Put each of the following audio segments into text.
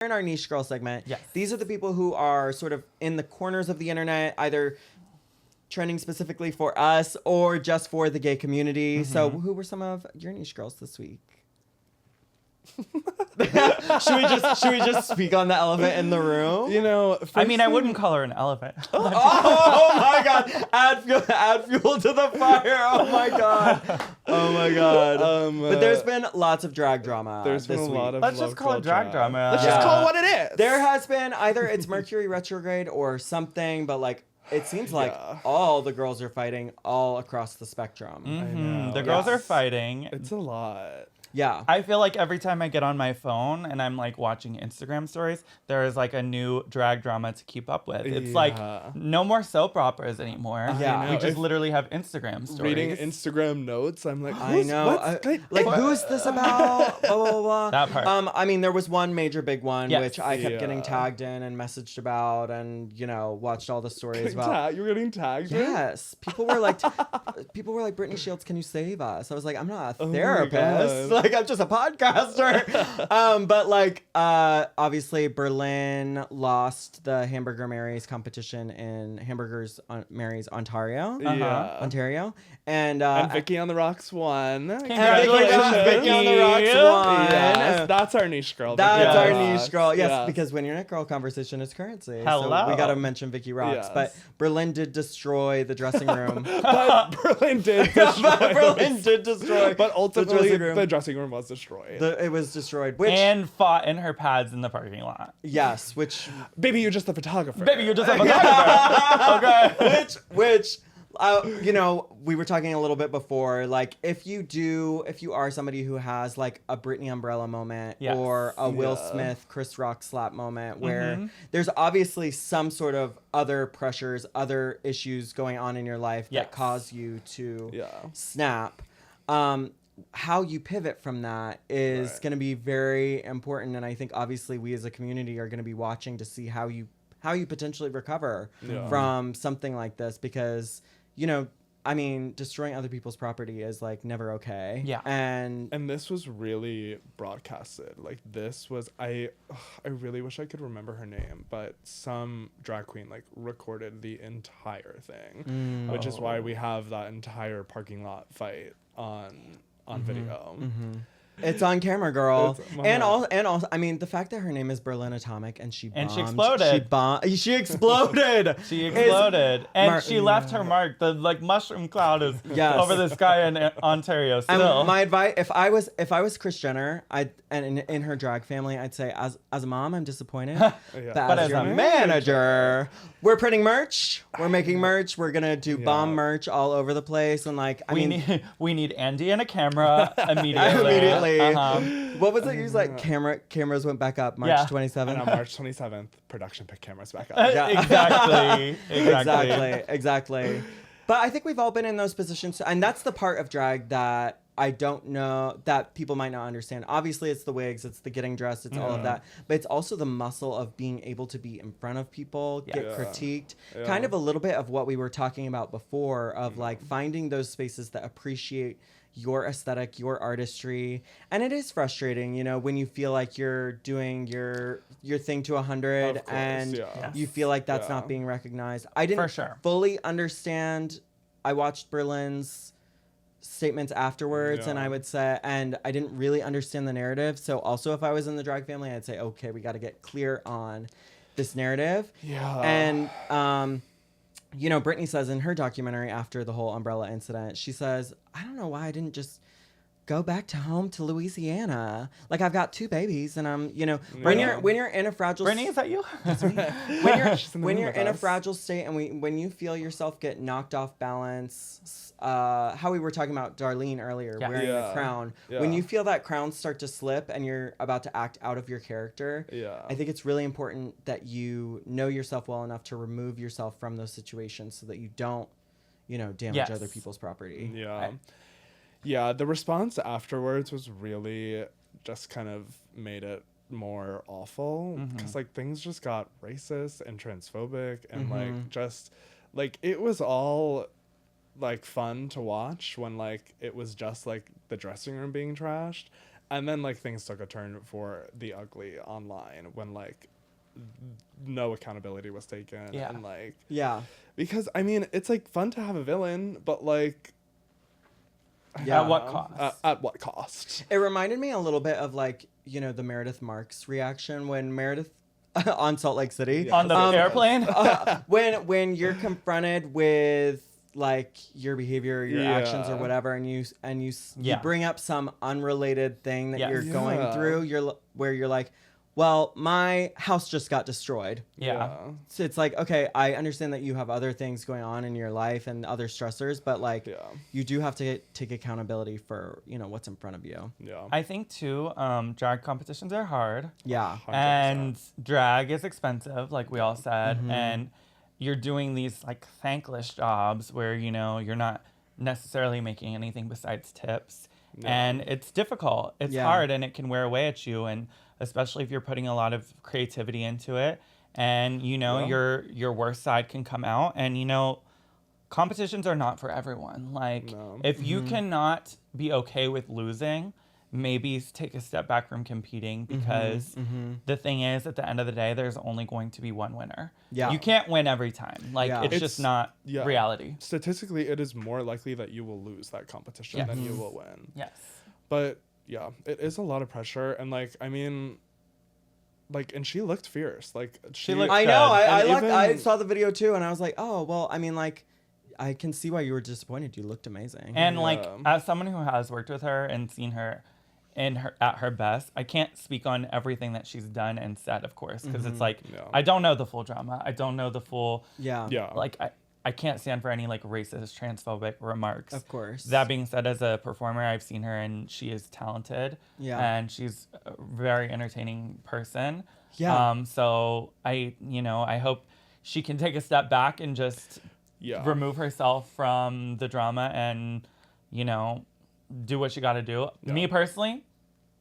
in our niche girl segment. Yes. These are the people who are sort of in the corners of the internet, either trending specifically for us or just for the gay community. So who were some of your niche girls this week? should we just speak on the elephant in the room? You know, I mean, I wouldn't call her an elephant. Oh my god! Add fuel to the fire! Oh my god! Oh my god! But there's been lots of drag drama. There's been this a lot week. of Let's just call it drag drama. Let's just call it what it is. There has been either it's Mercury retrograde or something, but like it seems like all the girls are fighting all across the spectrum. I know. The girls are fighting. It's a lot. Yeah. I feel like every time I get on my phone and I'm like watching Instagram stories, there is like a new drag drama to keep up with. It's like no more soap operas anymore. Yeah. We just literally have Instagram stories. Reading Instagram notes, I'm like, I know. Who's this about? Blah, blah, blah. That part. I mean, there was one major big one, Yes. which I kept getting tagged in and messaged about and, watched all the stories about. You were getting tagged? Yes. People were like, Britney Shields, can you save us? I was like, I'm not a my therapist. God. Like, I'm just a podcaster. But like, obviously Berlin lost the Hamburger Mary's competition in Mary's Ontario. Ontario. And Vicky on the Rocks won. Congratulations, Vicky on the Rocks won. Yes, that's our niche girl. That's Vicky our on the niche Rocks. girl. Yes, because when your net girl conversation is currency. Hello. So we got to mention Vicky Rocks. Yes. But Berlin did destroy the dressing room. But Berlin did destroy. But ultimately, the dressing room was destroyed. It was destroyed. Which, And fought in her pads in the parking lot. yes, which... Baby, you're just the photographer. Baby, you're just a photographer. Okay. which we were talking a little bit before, like if you are somebody who has like a Britney umbrella moment or a Will Smith Chris Rock slap moment where there's obviously some sort of other pressures, other issues going on in your life that cause you to snap. How you pivot from that is going to be very important, and I think obviously we as a community are going to be watching to see how you potentially recover from something like this, because I mean, destroying other people's property is like never okay. Yeah. And this was really broadcasted. Like this was I really wish I could remember her name, but some drag queen like recorded the entire thing, which is why we have that entire parking lot fight on video. it's on camera, girl. And also, I mean, the fact that her name is Berlin Atomic and she bombed. And she exploded. She exploded. She exploded. And she left her mark. The like mushroom cloud is over the sky in Ontario still. My advice, if I was Kris Jenner, and in her drag family, I'd say as a mom, I'm disappointed. But as a manager, we're printing merch. We're making merch. We're gonna do bomb merch all over the place, and like we need Andy and a camera immediately. What was it? You was like cameras went back up March 27th. And on March 27th, production picked cameras back up. Exactly. But I think we've all been in those positions, and that's the part of drag that I don't know, that people might not understand. Obviously, it's the wigs, it's the getting dressed, it's all of that. But it's also the muscle of being able to be in front of people, get critiqued. Kind of a little bit of what we were talking about before, of like finding those spaces that appreciate your aesthetic, your artistry. And it is frustrating, when you feel like you're doing your thing to 100 and you feel like that's not being recognized. I didn't fully understand. I watched Berlin's statements afterwards, and I would say, and I didn't really understand the narrative. So also, if I was in the drag family, I'd say, okay, we got to get clear on this narrative. And Britney says in her documentary after the whole umbrella incident, she says, I don't know why I didn't just go back to home to Louisiana. Like, I've got 2 babies, and I'm, when you're in a fragile... Britney, is that you? when you're in a fragile state, and when you feel yourself get knocked off balance, how we were talking about Darlene earlier, wearing the crown. When you feel that crown start to slip and you're about to act out of your character, I think it's really important that you know yourself well enough to remove yourself from those situations so that you don't, damage other people's property. Yeah, the response afterwards was really just kind of made it more awful, because like things just got racist and transphobic, and like just like it was all like fun to watch when like it was just like the dressing room being trashed, And then like things took a turn for the ugly online when like no accountability was taken. Yeah. And like, Yeah. because I mean, it's like fun to have a villain, but like, Yeah. At what cost? At what cost? It reminded me a little bit of like, you know, the Meredith Marks reaction when Meredith on Salt Lake City. Yeah. On the airplane? When you're confronted with like your behavior, your actions or Yeah. whatever, and you Yeah. bring up some unrelated thing that Yes. you're going Yeah. through, where you're like, well, my house just got destroyed. Yeah. So it's like, okay, I understand that you have other things going on in your life and other stressors, but like Yeah. you do have to take accountability for, you know, what's in front of you. Yeah. I think too, drag competitions are hard. Yeah. 100%. And drag is expensive, like we all said. Mm-hmm. And you're doing these like thankless jobs where, you know, you're not necessarily making anything besides tips. No. And it's difficult. It's Yeah. hard and it can wear away at you. And especially if you're putting a lot of creativity into it. And, you know, Yeah. your worst side can come out. And, you know, competitions are not for everyone. Like, No. if you cannot be okay with losing, maybe take a step back from competing because the thing is, at the end of the day, there's only going to be one winner. Yeah. You can't win every time. Like, Yeah. it's It's- just not yeah. reality. Statistically, it is more likely that you will lose that competition Yes. than you will win. Yes. But yeah, it is a lot of pressure. And like, I mean, like, and she looked fierce. Like, she looked I good. know. And I even- saw the video too, and I was like, oh well. I mean, like, I can see why you were disappointed. You looked amazing. And like, Yeah. as someone who has worked with her and seen her at her best, I can't speak on everything that she's done and said, of course, because it's like Yeah. I don't know the full drama. I don't know the full. yeah. Yeah. Like I can't stand for any like racist, transphobic remarks. Of course. That being said, as a performer, I've seen her and she is talented. Yeah. And she's a very entertaining person. Yeah. So I hope she can take a step back and just Yeah. remove herself from the drama and, you know, do what you got to do. Yeah. Me personally,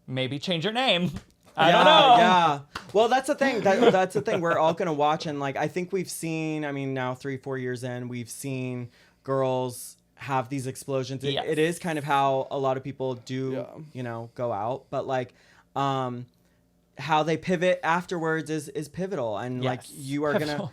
maybe change your name. I don't know. Yeah. Well, that's the thing. That's the thing. We're all gonna watch, and like I think we've seen. I mean, now 3-4 years in, we've seen girls have these explosions. Yes. It is kind of how a lot of people do, Yeah. you know, go out. But like, how they pivot afterwards is pivotal, and like Yes. you are gonna.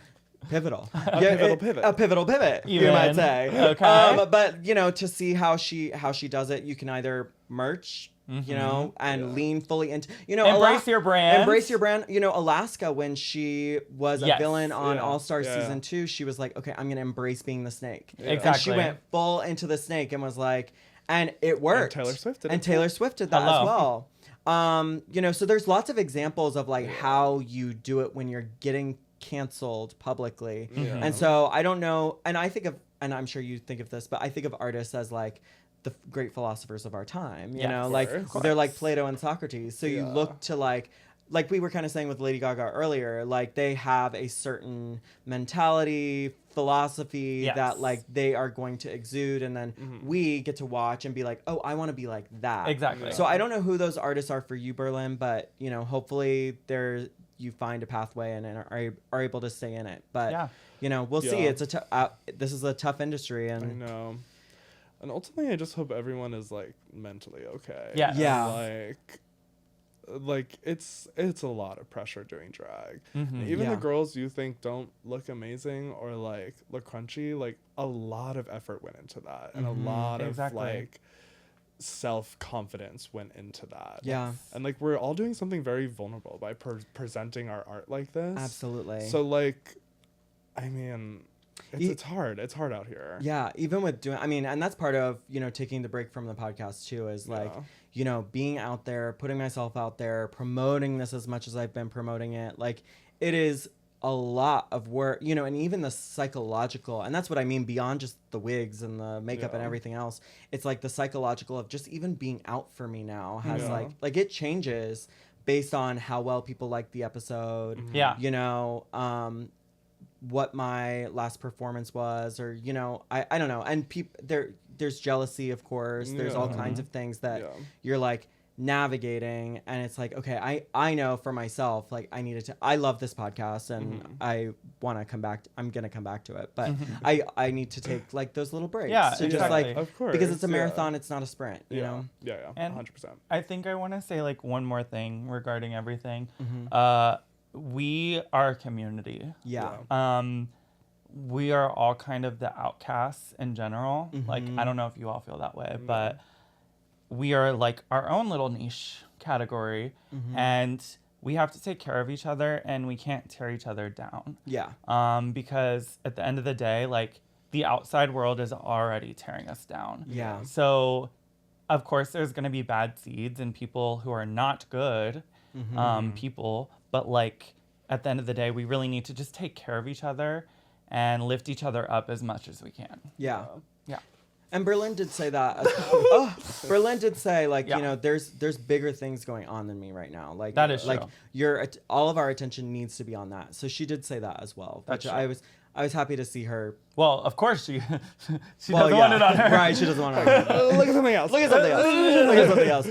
Pivotal. pivotal pivot. A pivotal pivot, you Even. might say. Okay. But you know, to see how she does it, you can either merch, you know, and lean fully into, you know, Embrace your brand. Embrace your brand. You know, Alaska, when she was a Yes. villain on Yeah. All Star Yeah. season 2, she was like, okay, I'm gonna embrace being the snake. Yeah. And Exactly. she went full into the snake and was like, and it worked. Taylor Swift did And it Taylor too. Swift did that Hello. as well. You know, so there's lots of examples of like how you do it when you're getting canceled publicly. Yeah. And so I don't know, and I think of, and I'm sure you think of this, but I think of artists as like the great philosophers of our time, you Yes. know, Of like course. they're like Plato and Socrates. So you Yeah. look to like we were kind of saying with Lady Gaga earlier, like they have a certain mentality, philosophy Yes. that like they are going to exude, and then we get to watch and be like, oh, I want to be like that. Exactly. So I don't know who those artists are for you, Berlin, but you know, hopefully you find a pathway and are able to stay in it. But Yeah. you know, we'll see. Yeah. It's this is a tough industry, I and know. And ultimately, I just hope everyone is like mentally okay. Yes. Yeah. Like it's a lot of pressure doing drag. Mhm. Even Yeah. the girls you think don't look amazing or like look crunchy, like a lot of effort went into that, and a lot Exactly. of like self-confidence went into that. yeah, And like we're all doing something very vulnerable by presenting our art like this. absolutely. So like, I mean, Ye- it's hard. It's hard out here. Yeah, even with doing, I mean, and that's part of, you know, taking the break from the podcast too, is like, Yeah. you know, being out there, putting myself out there, promoting this as much as I've been promoting it. Like, it is a lot of work, you know, and even the psychological, and that's what I mean beyond just the wigs and the makeup and Yeah. everything else. It's like the psychological of just even being out for me now has Yeah. like it changes based on how well people like the episode. Yeah. You know, what my last performance was, or you know, I don't know. And there's jealousy, of course. There's all Yeah. kinds of things that Yeah. you're like, navigating, and it's like, okay, I know for myself, like I love this podcast and I want to come back. I'm going to come back to it, but I need to take like those little breaks. Yeah, to just exactly. like, Of course, because it's a yeah. marathon. It's not a sprint, you know? Yeah, And 100%. I think I want to say like one more thing regarding everything. Mm-hmm. We are a community. Yeah. We are all kind of the outcasts in general. Mm-hmm. Like, I don't know if you all feel that way, but we are like our own little niche category, Mm-hmm. and we have to take care of each other, and we can't tear each other down. Yeah. Because at the end of the day, like, the outside world is already tearing us down. Yeah. So, of course, there's going to be bad seeds and people who are not good people, but like, at the end of the day, we really need to just take care of each other and lift each other up as much as we can. Yeah. Yeah. And Berlin did say that. Berlin did say, like, you know, there's bigger things going on than me right now. Like, That is like true. all of our attention needs to be on that. So she did say that as well, That's which true. I was happy to see her. Well, of course she Well, doesn't want it on her. Right, she doesn't want it on her. Look at something else. Look at something else. Look at something else.